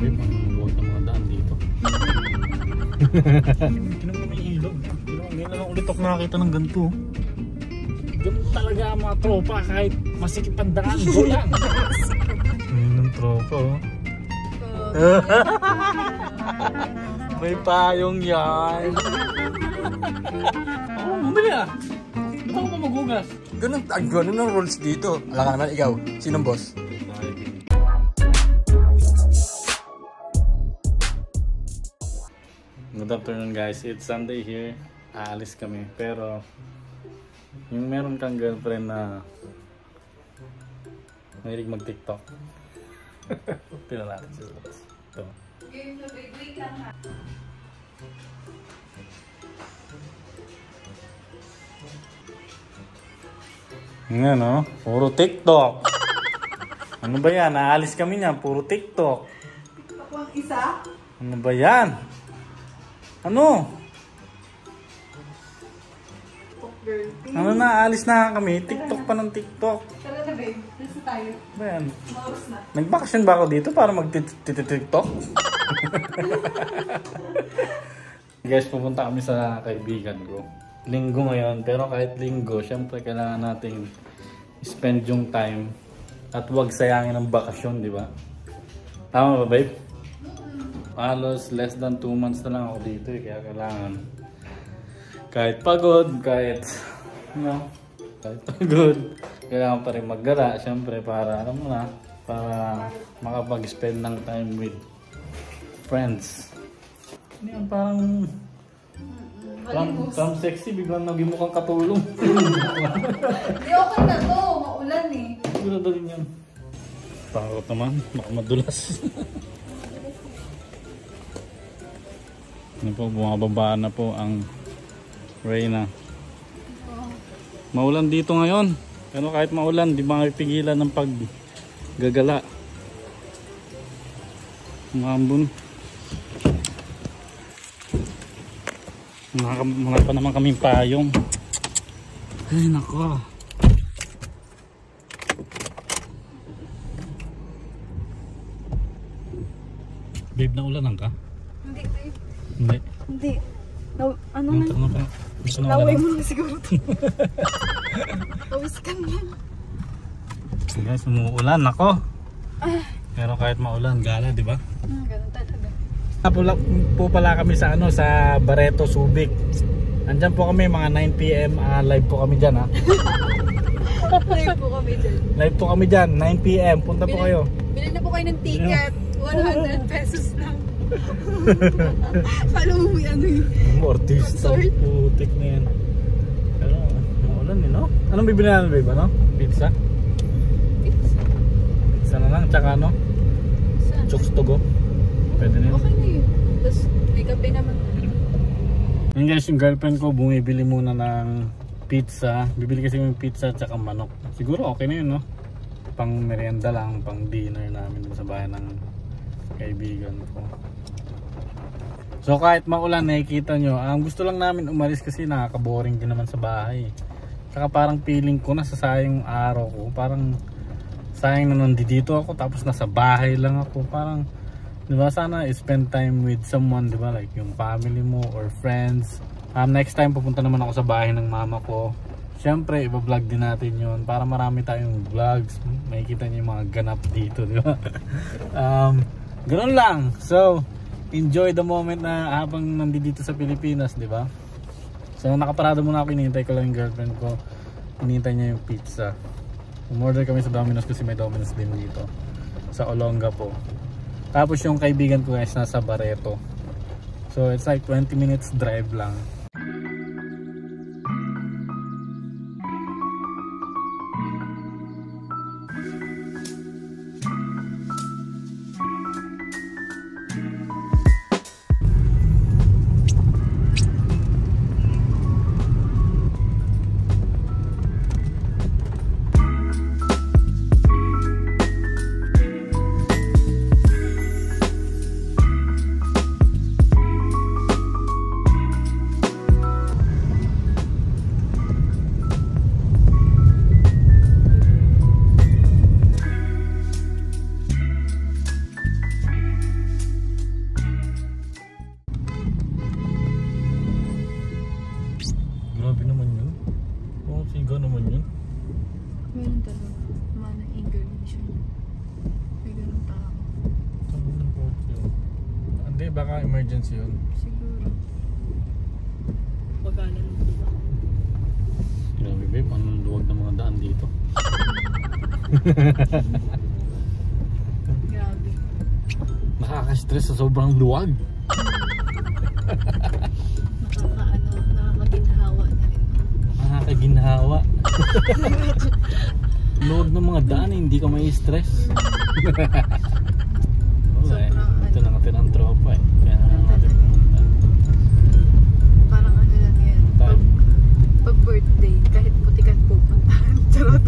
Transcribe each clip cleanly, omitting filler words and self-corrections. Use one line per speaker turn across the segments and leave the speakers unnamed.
Babe, ang luwag ng mga daan dito. Tinan mo may ilog. Ngayon lang ulit ako nakakita ng ganito. Ganun talaga ang mga tropa kahit masikip ang daan. Go lang. Ngayon ng tropa oh. May payong yan. Oo, bumili ah. Ba't ako pa maghugas?
Ganun ang rules dito. Alam ka naman, ikaw. Sinong boss?
Good afternoon guys. It's Sunday here. Aalis kami. Pero yung meron kang girlfriend na mahilig mag-TikTok. Tingnan natin sa labas. Ito. Nga no? Puro TikTok. Ano ba yan? Aalis kami niyan. Puro TikTok.
TikTok lang isa?
Ano ba yan? Ano?
TikTok girl.
Ano na? Aalis na kami. TikTok pa ng TikTok.
Tara na babe. Nasa tayo.
Ba yan?
Maoras na.
Nagbakasyon ba ako dito para mag-TikTok? Guys, pupunta kami sa kaibigan ko. Linggo ngayon, pero kahit linggo, syempre kailangan nating spend yung time at huwag sayangin ang bakasyon, di ba? Tama ba, babe? Halos less than 2 months na lang ako dito eh, kaya kailangan kahit pagod, kahit pagod, kailangan pa rin maggala, syempre para, alam mo na, para makapag-spend ng time with friends. Yan, parang from sexy, biglang naging mukhang katulong.
Hindi okay na to. Maulan eh.
Siguro din yan. Takot naman, baka madulas. Ano po, bumababa na po ang Reyna. Maulan dito ngayon. Pero kahit maulan, di ba mapipigilan ng paggagala. Umambon. Mga pa naman kaming payong. Ay nako. Babe, naulanan ka?
Hindi babe.
Hindi.
Hindi. No, ano na? Laway mo na siguro to. Pawis ka na.
Guys, umuulan ako. Pero kahit maulan, gala, di ba?
Ganun talaga.
Po pala kami sa sa Barreto, Subic. Andyan po kami mga 9 PM, live po kami diyan ha.
Live po kami dyan.
Live po kami diyan, 9 PM. Punta po kayo.
Bilhin na po kayo ng ticket. 100 pesos lang. Paano mo ano yun?
Artista. Putik na yan. Pero maulan eh, no? Anong bibili natin, babe? Ano? Pizza? Pizza na lang, tsaka ano? Chokes to go. Pwede na yun.
Okay na yun. Tapos may kape naman.
Yun guys, yung girlfriend ko bumibili muna ng pizza. Bibili kasi yung pizza at saka manok. Siguro okay na yun, no? Pang merienda lang, pang dinner namin sa bahay ng kaibigan ko. So kahit maulan, nakikita nyo, ang gusto lang namin umalis kasi nakaka-boring din naman sa bahay. Saka parang feeling ko nasasayang yung araw ko. Parang sayang na nandito ako tapos nasa bahay lang ako. Parang diba, sana spend time with someone, diba, like yung family mo or friends. Next time pupunta naman ako sa bahay ng mama ko. Siyempre iba-vlog din natin yun para marami tayong vlogs. Makikita niyo yung mga ganap dito, diba? Ganun lang. So enjoy the moment na habang nandito sa Pilipinas, diba? So nakaparado muna ako, hinihintay ko lang yung girlfriend ko. Hinihintay niya yung pizza. Umorder kami sa Domino's kasi may Domino's din dito sa Olongapo. Tapos yung kaibigan ko guys nasa Barreto. So it's like 20 minutes drive lang. baka emergency yun.
Siguro. Bagalan mo ba?
Grabe babe, anong luwag ng mga daan dito.
Grabe.
Nakaka-stress sa sobrang luwag.
Nakakaginhawa na rin.
Nakakaginhawa. Luwag ng mga daan, hindi ka may stress. Wala eh. Ito na natin ang tropa eh. Kaya natin pumunta.
Parang ano lang yan. Pag birthday, kahit putikan pupuntahan. Charot.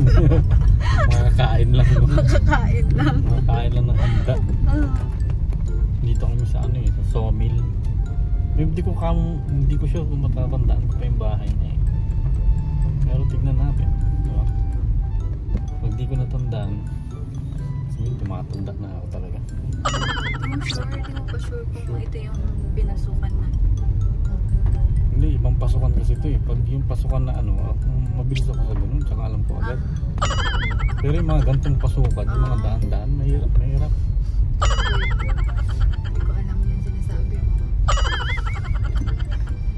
Makakain lang. No?
Makakain lang.
Makakain lang ng handa. Dito kami sa ano eh, sa sawmill. Hindi ko sure kung matatandaan ko pa yung bahay niya eh. Pero tignan natin. Diba? Pag di ko natandaan, sabihin tumatanda na ako talaga.
Di mo pa sure kung ito yung pinasukan na.
Hindi, ibang pasukan kasi ito eh. Pag yung pasukan na ano, mabilis ako sa ganun, tsaka alam ko agad. Pero yung mga gantong pasukan, yung mga daan-daan, mahirap.
Hindi ko alam yung sinasabi mo.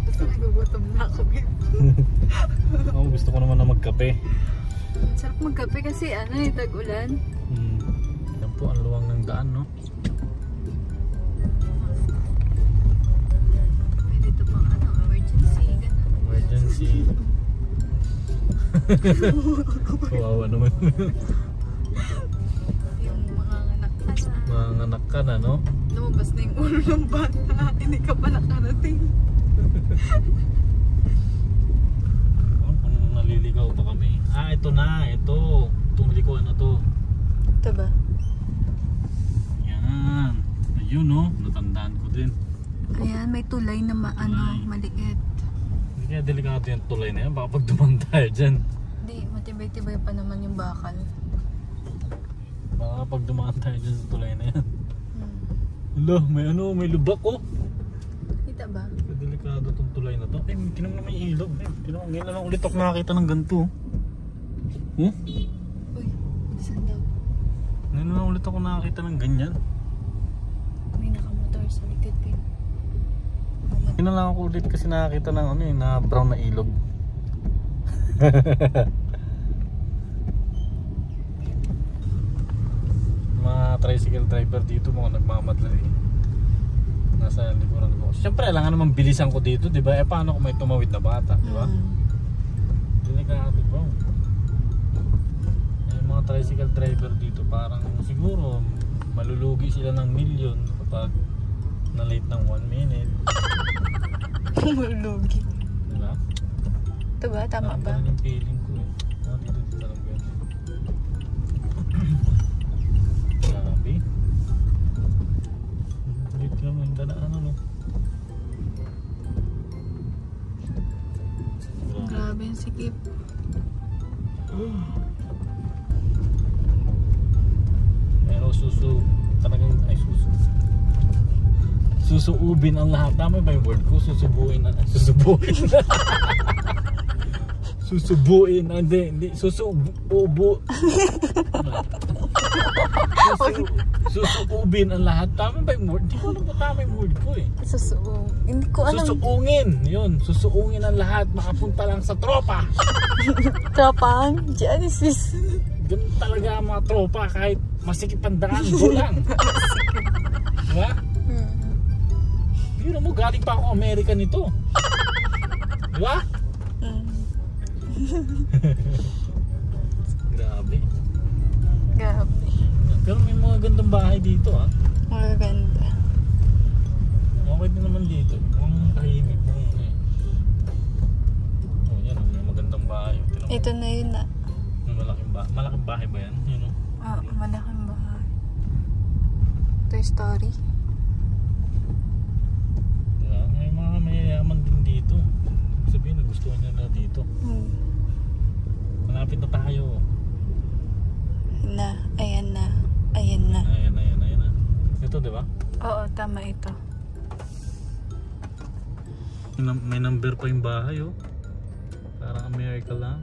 Basta nagugutom na ako, babe.
Oh, gusto ko naman na magkape.
Sarap magkape kasi ano eh, tag-ulan.
Yan po ang luwang ng daan, no?
Pwede ito pang ano, emergency. Ganun.
Emergency. Kawawa naman.
Yung mga anak ka na.
Mga anak ka na, no?
Lumabas na yung ulo ng bata. Hindi ka pa nakarating.
Kung naliligaw pa kami. Ito na. Ito. Itong likuan na to.
Ito ba?
Yan. Ayun, no? Natandaan ko din.
Ayan, may tulay na maliit.
Hindi kaya delikado yung tulay na yan. Baka pag dumaan tayo dyan.
Hindi, matibay-tibay pa naman yung bakal.
Baka pag dumaan tayo dyan sa tulay na yan. Hala, may lubak oh.
Kita ba?
Delikado tong tulay na to. Ay, tinan mo naman yung ilog. Ngayon na lang ulit ako nakakita ng ganito.
Uy, saan daw?
Ngayon na lang ulit ako nakakita ng ganyan.
May nakamotor sa likod ko.
Ngayon na lang ako ulit kasi nakakita ng ano na brown na ilog. Mga tricycle driver dito mga nagmamadali. Nasa likuran ko. Siyempre, alangan naman bilisan ko dito, di ba? Paano kung may tumawid na bata, di ba? Delikado ba? Yung mga tricycle driver dito, parang siguro malulugi sila ng milyon kapag na-late ng 1 minute.
Malulugi.
Di ba?
Ito ba? Tama ba?
Ganun yung feeling ko eh. Dito talaga yun. Grabe. Dito naman yung dadaan ano.
Grabe yung sikip.
Pero talagang susuubin ang lahat. Tama ba yung word ko? Susubuin. Susubuin. Hindi. Susuubin ang lahat. Tama ba yung word? Hindi ko alam kung tama yung word ko eh.
Hindi ko alam.
Susuungin. Yun. Susuungin ang lahat. Makapunta lang sa tropa.
Tropang? Genesis.
Ganun talaga ang mga tropa. Kahit masikip ang daan. Bulang. Diba? Biro mo, galing pa ako Amerika nito. Diba? Grabe. Pero may mga gandang bahay dito ah.
Magaganda.
Okay din naman dito. Mukhang tahimik mo eh. Oh yan, may magandang bahay.
Ito na yun na.
Malaking bahay ba yan? Yun,
Malaking bahay. Toy Story.
May mga mayayaman din dito. Sabihin, nagustuhan niya na dito. Malapit na tayo.
Ayan na.
Ayan na. Ito, di ba?
Oo, tama ito.
May number pa yung bahay, oh. Parang America lang.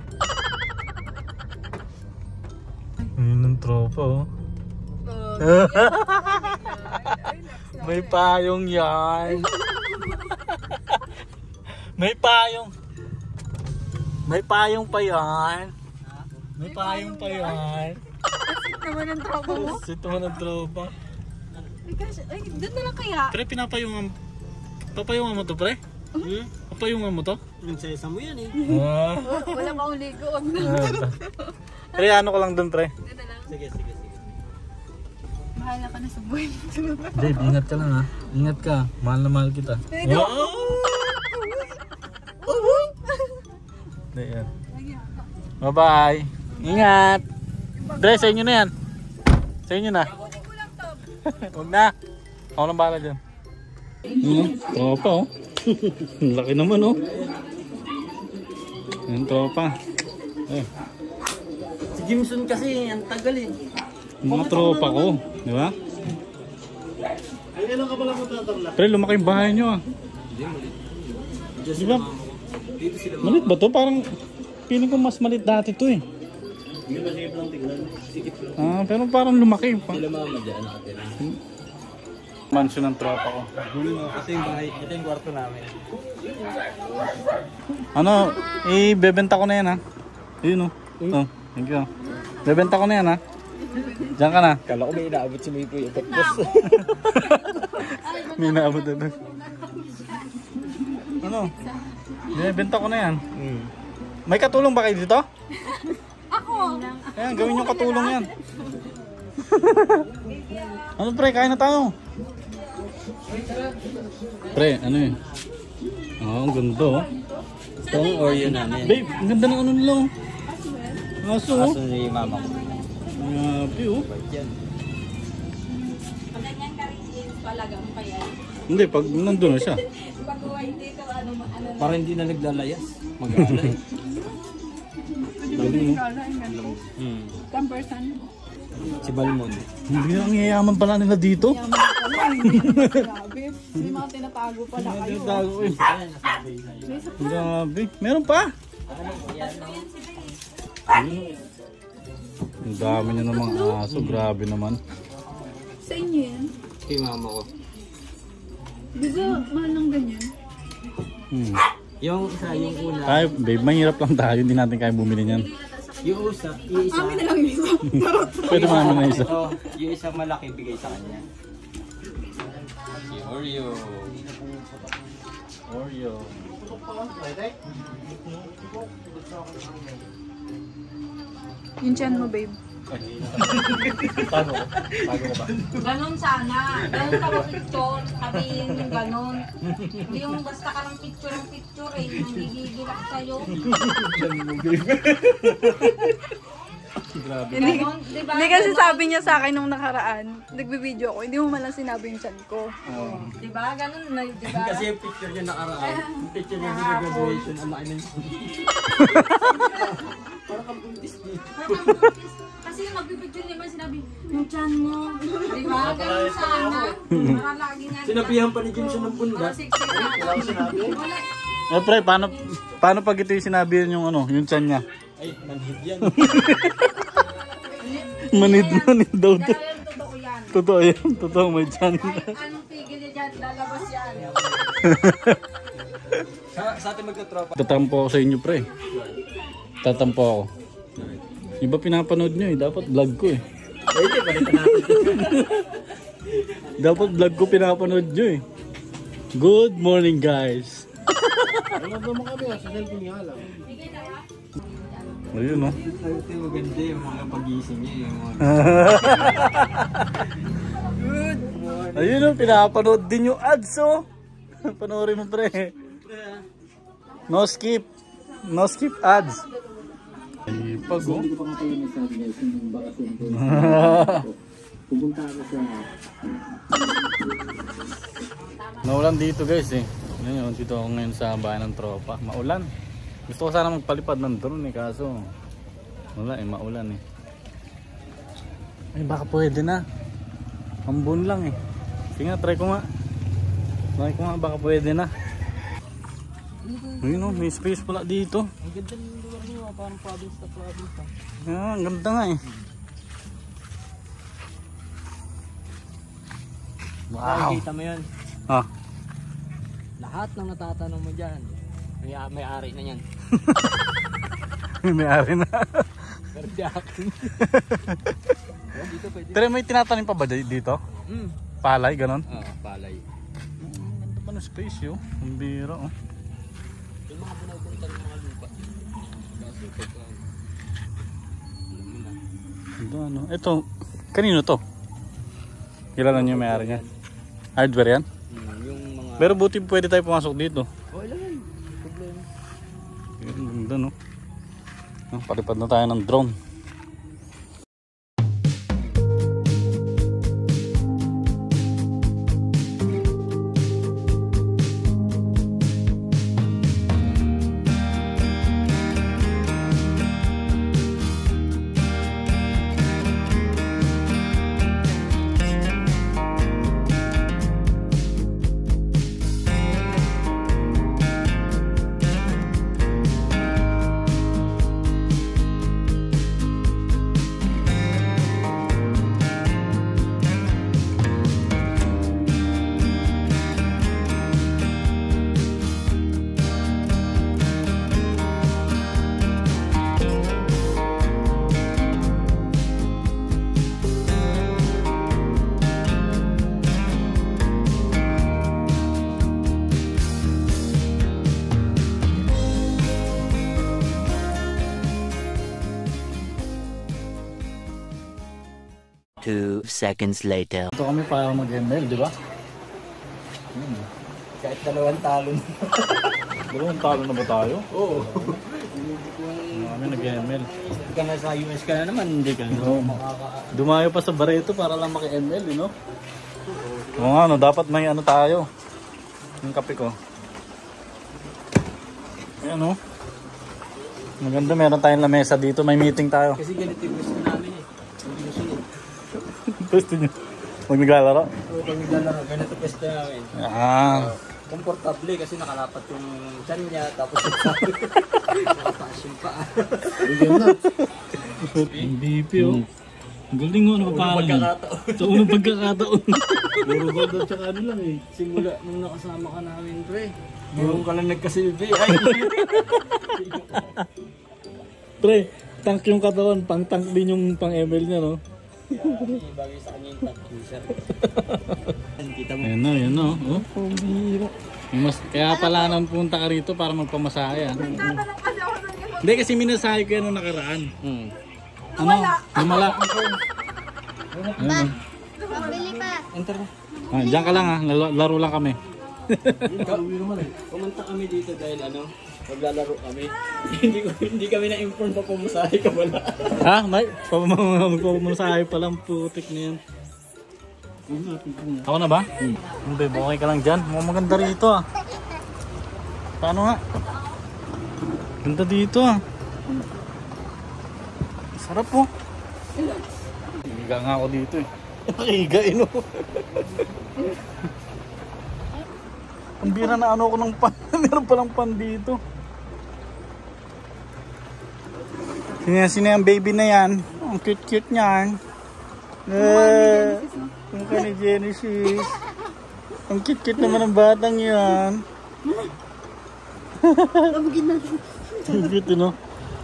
Ayun ang tropa, oh. May payong yan. May payong. May payong pa yan. May payong pa yan.
Sit naman ang tropa mo.
Sit naman ang tropa.
Ay, doon na lang kaya.
Pre, pinapayungan. Papayungan mo to, pre? Papayungan mo to?
Prinsesa mo yan eh.
Wala pa akong ligo. Wag na.
Pre, ano ko lang dun, pre?
Ito lang.
Sige.
Bahala ka na sa buhay.
Dave, ingat ka lang ha. Ingat ka. Mahal na mahal kita. Yan. Bye-bye. Ingat. Dre, sa inyo na yan. Sa inyo na. Huwag na. Ako nang bahala dyan. Tropa oh. Laki naman oh. Yan tropa.
Si Jimson kasi, ang tagal eh.
Mga tropa ko. Di ba?
Ay, ilang ka pala mo tatabla?
Pre, lumaki yung bahay nyo ah.
Hindi, malit.
Di ba?
Dito sila.
Malit ba to? Parang feeling ko mas malit dati to eh.
Hindi masip lang tignan. Sikip lang.
Ah, pero parang lumaki pa.
Sila mama dyan natin.
Mansion ng tropa ko.
Kasi yung bahay, ito yung kwarto namin.
Ano, ibebenta ko na yan ha. Ayun oh. Oh, thank you. Bebenta ko na yan ha. Diyan ka na.
Kala ko may inaabot si May Kuya Pekpos.
May naabot na doon. Ano? Bebenta ko na yan. May katulong ba kayo dito?
Ako.
Ayan, gawin yung katulong yan. Ano pre, kain na tayo. Pre, ano yun? Oh, ang ganda oh.
Ito ang Oreo namin.
Babe, ang ganda ng ano nila oh. Aso oh.
Aso ni mama ko.
Grabe oh.
Yan.
Pag ganyan ka rin palagang pa yan.
Hindi, pag nandun na siya.
Pag uwi dito, ano.
Para hindi na naglalayas. Mag-aala eh.
Galing oh.
10%.
Si Balmon.
Hindi na ang yayaman pala nila dito.
Grabe. May mga tinatago pala kayo.
Tago eh. Grabe. Meron pa. Ang dami niya namang aso. Grabe naman.
Sa inyo yan?
Kay mama ko.
Gusto, mahal ng ganyan.
Yung isa, yung una.
Tayo, babe, mahirap lang tayo. Hindi natin kaya bumili niyan.
Yung isa.
Amin na lang yung isa.
Pwede mo namin na isa.
Oh, yung isa malaki bigay sa kanya. Si Oreo.
Oreo.
Yung chan mo, babe.
Paano ko? Paano ko ba?
Ganon sana. Ganon ka picture. Sabihin yung ganon. Hindi yung basta ka ng picture eh. Nanggigigil ako sa'yo.
Grabe.
Ganon, diba?
Hindi kasi sabi niya sa akin nung nakaraan, nagbibideo ako, hindi mo man lang sinabi yung chan ko.
Diba? Ganon na, diba?
Kasi yung picture niya nakaraan. Yung picture niya sa graduation. Ang laki ng parang kang buntis niya.
Kasi yung magbibideo naman sinabi, yung chan mo. Diba? Ganon sana. Para lagi nga.
Sinabihan pa ni Jimson ng punda.
Wala ko sinabi. Wala.
Eh pre, paano pag ito yung sinabi yung ano, yung chan niya?
Ay, manhid yan.
Manid daw.
Dahil totoo yan.
Totoo yan, totoo may chan.
Kahit anong pigil niya dyan, lalabas yan.
Sa atin magkatropa.
Tatampo ako sa inyo pre. Tatampo ako. Iba pinapanood nyo eh, dapat vlog ko eh.
Hindi, balitan natin.
Dapat vlog ko pinapanood nyo eh. Good morning guys.
Ano ba mga kami? Sa cellphone nga lang.
Ayun oh.
Ito yung maganda yung mga pagising niya. Yung mga...
Ayun oh, pinapanood din yung ads oh. Panoorin mo pre. No skip. No skip ads. Ay, pag oh. Naulan dito guys eh. Ngayon, dito ako ngayon sa bahay ng tropa. Maulan. Gusto ko sana magpalipad ng drone eh, kaso wala eh, maulan eh. Ay, baka pwede na. Ambon lang eh. Sige nga, try ko nga. Try ko nga, baka pwede na. Ayun oh, may space pala dito.
Ang ganda ng lugar niyo, parang province na province.
Ah, ang ganda nga eh. Wow.
Nakikita mo yun.
Ah.
Lahat ng natatanong mo dyan, may-ari na yan.
May-ari na.
Pero di akin. Dito pwede.
Pero may tinatanim pa ba dito? Palay, ganon?
Oo, palay.
Ganda pa ng space yun. Ang bira oh.
Yung mga binabuntan ng mga lupa. Kaso pag alam mo na.
Ganda ano. Ito, kanino to? Kilala niyo yung may-ari niya? Hardware yan?
Yung mga...
Pero buti pwede tayo pumasok dito.
Okay lang yun. Problema.
Ang ganda no. Palipad na tayo ng drone.
Two seconds later.
Ito kami para mag-ML, di ba?
Kahit dalawang talo na.
Dalawang talo na ba tayo?
Oo.
Kami nag-ML.
Ka na sa US ka na naman, hindi ka.
Dumayo pa sa Barreto para lang maki-ML, you know? Oo nga, no, dapat may ano tayo. Yung kape ko. Ayan, no? Maganda, meron tayong lamesa dito. May meeting tayo.
Kasi ganito yung gusto namin eh. Hindi gusto nyo.
Gusto nyo? Huwag naglalaro?
Oo, pag naglalaro, ganito gusto namin.
Ah.
Komportable kasi nakalapat yung chan niya, tapos yung sabi. Nakataas yung paa.
MVP, oh. Ang galing mo, napaparal niya. Sa unang pagkakataon. Puro gold at saka ano lang eh.
Simula nung nakasama ka namin, pre. Ngayon ka lang nagkasilbi. Ay,
Pre, tank yung katawan, pang-tank din yung pang-ML niya, no?
bagay sa kanya yung top user. Kita mo.
Ayan na, ayan na. Oh. Kaya pala nang punta ka rito para magpamasahe.
Nagtatanong kasi ako ng gano'n.
Hindi kasi minasahe ko yan nung nakaraan. Ano? Lumala. Ayun,
Pabili pa.
Enter na.
ah, diyan ka lang ha, laro lang kami.
Pumunta kami dito dahil ano, maglalaro kami. hindi kami na-inform pa pumasahe ka wala.
Ha? May? Magpapamasahe pa lang, putik na yan. Ako na ba? Hindi, okay ka lang dyan. Maganda rito ah. Paano nga? Ganda dito ah. Sarap po. Higa nga ako dito eh. Nakihiga eh no. Ang bira na ano ko ng pan. Meron palang pan dito. Sino yung baby na yan? Ang cute-cute niyan. Yung ka ni Genesis. Ang cute-cute naman ng batang yan. Ang cute no?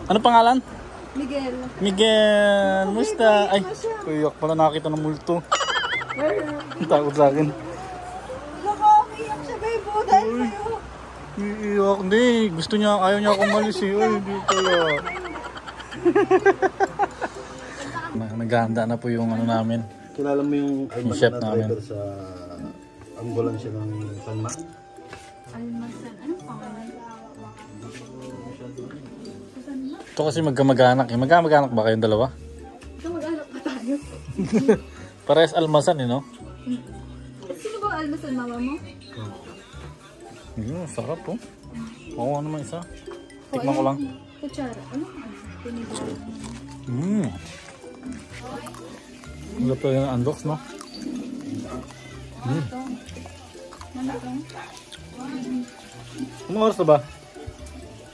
Ano pangalan?
Miguel.
Miguel. Musta? Ay, kuyak pala nakita ng multo. Ang takot sa akin.
Nakakakiyak siya, babe. Dahil sa'yo.
Iiyak. Hindi. Gusto niya, ayaw niya akong malis eh. Ay, hindi kaya. Naghahanda na po yung ano namin.
Kilala mo yung
chef namin.
driver sa ambulansya ng Sanma?
Almasan. Anong pangalan?
Ito kasi magkamag-anak eh. Magkamag-anak ba kayong dalawa?
Ito mag-anak pa tayo.
Parehas almasan eh, no?
Sino ba ang almasan, mama mo?
Sarap po. Oo, ano naman isa. Tikman ko lang.
Kutsara. Ano? Pinigil.
Wala pa yung unbox, no?
Ano to?
Anong oras na ba?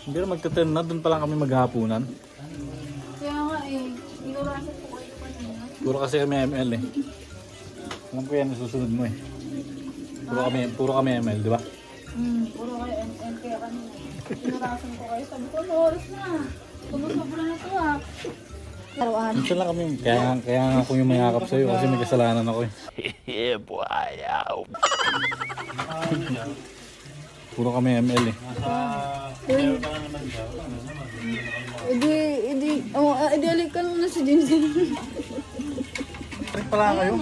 Hindi na magta-10 na. Doon pa lang kami maghahapunan.
Kaya nga eh. Inurasan ko kayo kanina.
Puro kasi kami ML eh. Alam ko yan, susunod mo eh. Puro kami ML, di ba?
Puro kayo ML kaya kanina. Pinurasan ko kayo. Sabi ko, oras na. Sumusobra na to ah. Laruan.
Minsan lang kami, kaya nga ako yung mayakap sa'yo kasi may kasalanan ako eh.
Yeah, boy.
Puro kami ML eh.
Edi alik ka muna si James.
Trip pala kayo?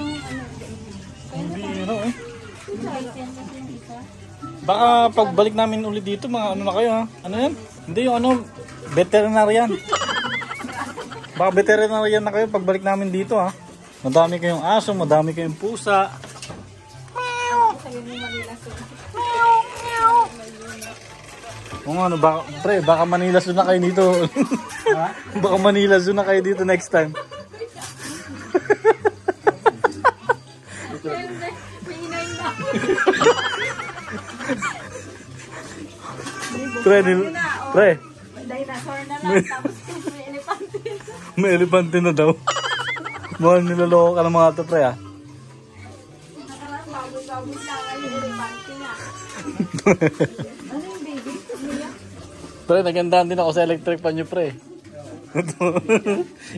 Hindi eh. Baka pagbalik namin ulit dito, mga ano na kayo ha? Ano yan? Hindi yung ano, veterinarian. Baka veterinarian na kayo pagbalik namin dito ha? Madami kayong aso, madami kayong pusa. Kung ano, baka Manila Zoo na kayo dito. Baka Manila Zoo na kayo dito next time. Pre.
Dinosaur na lang, tapos may elepante.
May elepante na daw. Mukhang niloloko ka ng mga ito, pre ah.
Nakaraan, baboy-baboy lang, yung elepante na. Ano yung baby?
Pre, nagandahan din ako sa electric pan nyo, pre.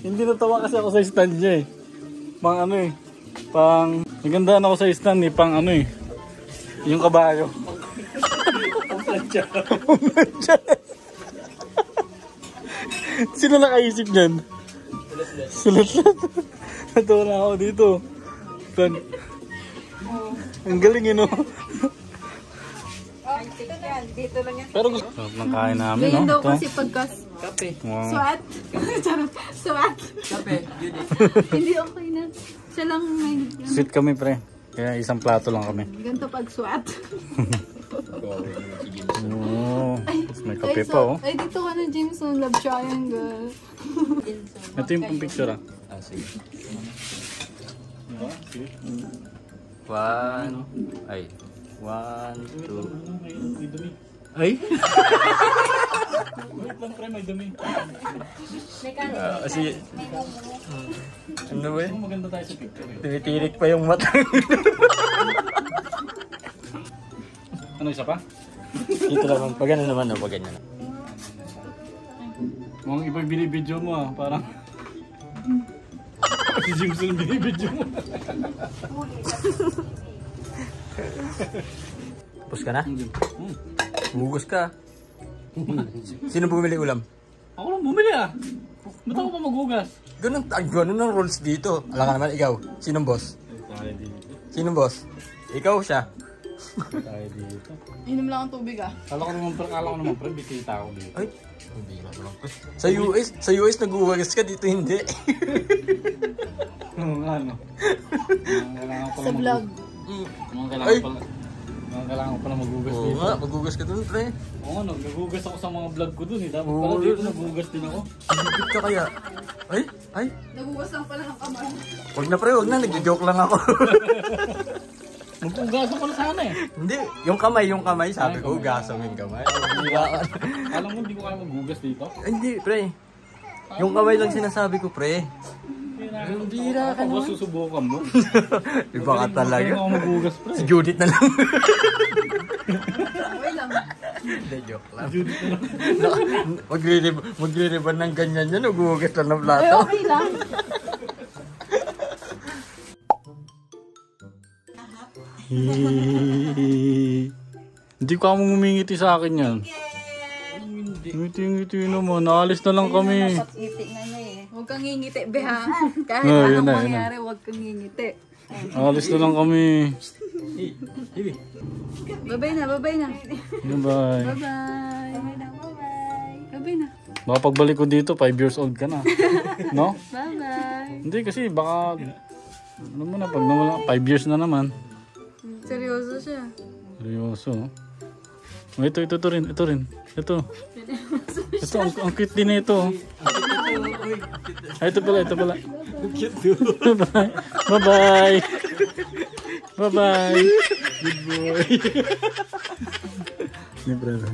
Hindi natawa kasi ako sa stand niya eh. Pang ano eh. Nagandahan ako sa stand eh. Pang ano eh. Yung kabayo. Sino nakaisip niyan? Sulat-sulat. Natuwa na ako dito. Ang galing yun, no?
Dito lang yan.
Pero gusto ng kain namin, no?
Ganyan daw
Ito.
kasi pagkas
Kape.
Wow.
swat. Charot. Swat.
Kape. Yun eh.
Hindi okay na. Siya lang may
Sweet kami, pre. Kaya isang plato lang kami.
ganito pag swat.
Oo. Tapos may kape pa, oh.
Ay, dito ka na, Jameson. Love triangle.
Ito yung pang picture, ah.
Ah, sige.
One, two.
Ay?
Wait lang, pre, may dumi.
Kasi... Ano ba eh?
Maganda tayo sa picture, eh.
Tinitirik pa yung mata.
Ano, isa pa?
Dito naman. Pag ano naman, no? Pag ganyan.
Mukhang iba yung binibidyo mo, ah. Parang... Si Jimson yung binibidyo mo.
Tapos ka na? Hugas ka. Sino bumili ulam?
Ako lang bumili, ah. Ba't ako pa maghugas?
Ganun ang rules dito. Alam ka naman, ikaw. Sinong boss?
Tayo dito.
Sinong boss? Ikaw siya.
Tayo dito.
Inom lang ang tubig ah.
Kala ko naman, pre, bisita ako dito.
Ay, hindi na lang. Sa US nag-uwagas ka, dito hindi.
Ano?
Sa vlog.
Kailangan ko pala maghugas
Oo
dito.
nga, maghugas ka dun, pre.
Oo, naghugas ako sa mga vlog ko dun eh. Dapat
Oo,
pala dito
yun.
naghugas din ako.
Higpit ka kaya. Ay.
Nagugas lang pala ng kamay.
Wag na, pre, wag na. Nagjo-joke lang ako.
Maghugasan ko na sana eh.
Hindi, yung kamay. Sabi ko, hugasan mo yung kamay.
Alam mo, hindi ko kaya maghugas dito.
Hindi, pre. Yung kamay lang sinasabi ko, pre. Yung bira ka
Ako ba
naman.
susubukan mo?
Iba ka talaga.
Kaya ako maghugas, pre.
Si Judith na lang.
Okay lang.
Hindi, joke lang. Magre-riban ng ganyan yan. Naghuhugas lang ng
Ay,
plato.
okay lang.
Hindi ko kamo ngumingiti sa akin yan. Ngiti-ngiti naman. Naalis na lang kami.
Ngiti nga niya eh.
Huwag kang ngingiti, beha. Kahit
Oh, yun
anong
na, yun na.
mangyari, huwag kang ngingiti.
Naalis na lang kami.
Babay na.
Bye-bye.
Bye-bye. Babay na.
Baka pagbalik ko dito, 5 years old ka na. No?
Bye-bye.
Hindi kasi baka... Ano mo na, pag nawala, 5 years na naman.
Seryoso siya.
Seryoso. Oh, ito rin. Ito, ang cute din ito. Ay, ito pala. Bye-bye. Good boy. Ni brother.